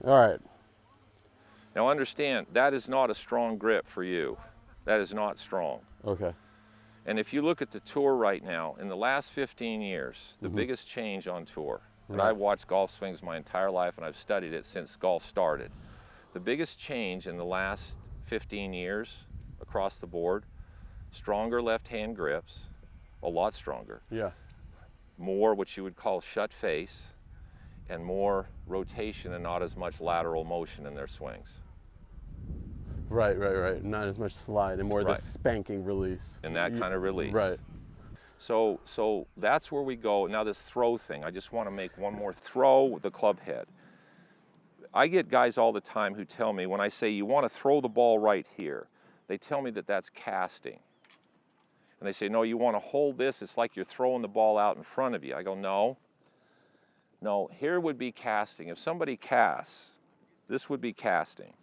All right. Now understand, that is not a strong grip for you. That is not strong. Okay. And if you look at the tour right now, in the last 15 years, the biggest change on tour, and I've watched golf swings my entire life and I've studied it since golf started. The biggest change in the last 15 years across the board, stronger left-hand grips, a lot stronger. Yeah. More what you would call shut face, and more rotation and not as much lateral motion in their swings. Right. Not as much slide and more the spanking release. And that kind of release. Right. So that's where we go. Now this throw thing, I just want to make one more throw with the club head. I get guys all the time who tell me, when I say you want to throw the ball right here, they tell me that that's casting. And they say, no, you want to hold this, it's like you're throwing the ball out in front of you. I go, no, here would be casting. If somebody casts, this would be casting.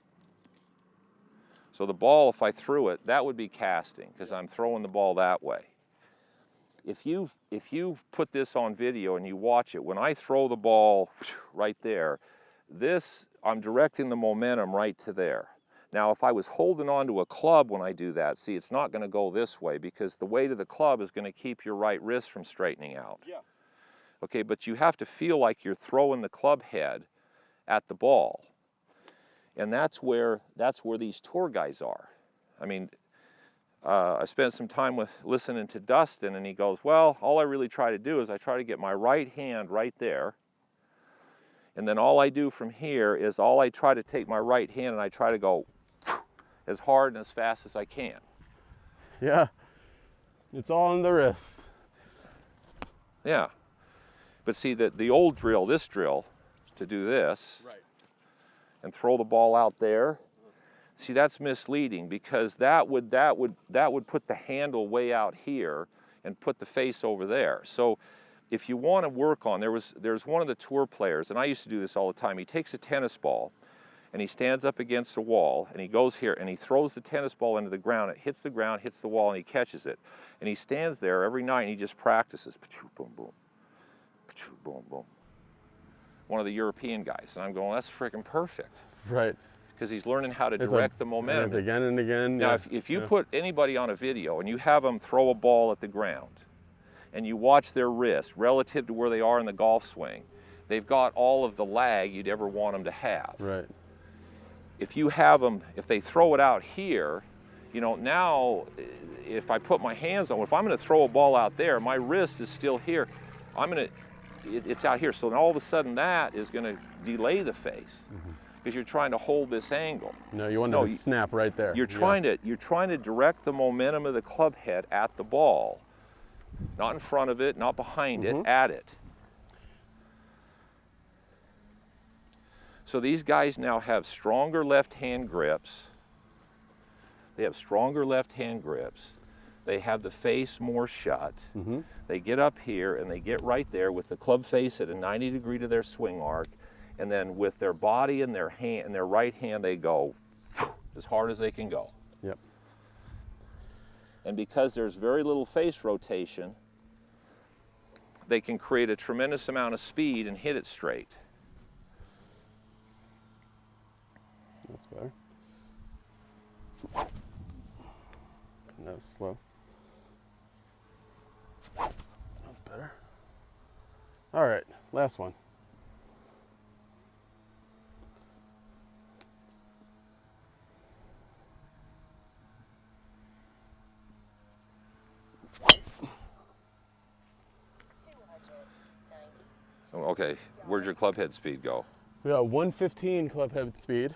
So the ball, if I threw it, that would be casting because I'm throwing the ball that way. If you put this on video and you watch it, when I throw the ball right there, I'm directing the momentum right to there. Now, if I was holding on to a club when I do that, see, it's not going to go this way because the weight of the club is going to keep your right wrist from straightening out. Yeah. Okay, but you have to feel like you're throwing the club head at the ball. And that's where these tour guys are. I mean, I spent some time listening to Dustin, and he goes, well, all I really try to do is I try to get my right hand right there, and then all I do from here is I try to take my right hand and I try to go as hard and as fast as I can. Yeah, it's all in the wrist. Yeah, but see, the old drill, this drill, to do this, right, and throw the ball out there. See, that's misleading because that would put the handle way out here and put the face over there. So if you want to work on, there's one of the tour players, and I used to do this all the time. He takes a tennis ball and he stands up against a wall and he goes here and he throws the tennis ball into the ground. It hits the ground, hits the wall, and he catches it. And he stands there every night and he just practices. Boom, boom, boom, boom. One of the European guys, and I'm going, that's freaking perfect. Right. Because he's learning how to direct the momentum. It's again and again. Now, if you put anybody on a video and you have them throw a ball at the ground, and you watch their wrist relative to where they are in the golf swing, they've got all of the lag you'd ever want them to have. Right. If you have them, if they throw it out here, you know, now if I put my hands on, if I'm going to throw a ball out there, my wrist is still here. It's out here. So then all of a sudden that is going to delay the face because you're trying to hold this angle. No, you want to snap right there. You're trying to direct the momentum of the club head at the ball, not in front of it, not behind it, at it. So these guys now have stronger left-hand grips. They have stronger left-hand grips. They have the face more shut. They get up here and they get right there with the club face at a 90 degree to their swing arc, and then with their body and their hand and their right hand, they go as hard as they can go. Yep. And because there's very little face rotation, they can create a tremendous amount of speed and hit it straight. That's better. That's slow. That's better. All right, last one. Okay, where'd your club head speed go? We got 115 club head speed.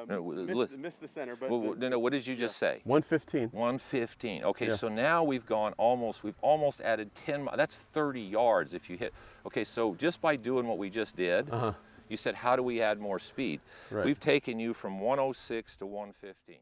Missed the center, but no, what did you just say? 115. 115. Okay, so now we've almost added 10. That's 30 yards if you hit. Okay, so just by doing what we just did, you said, how do we add more speed? Right. We've taken you from 106 to 115.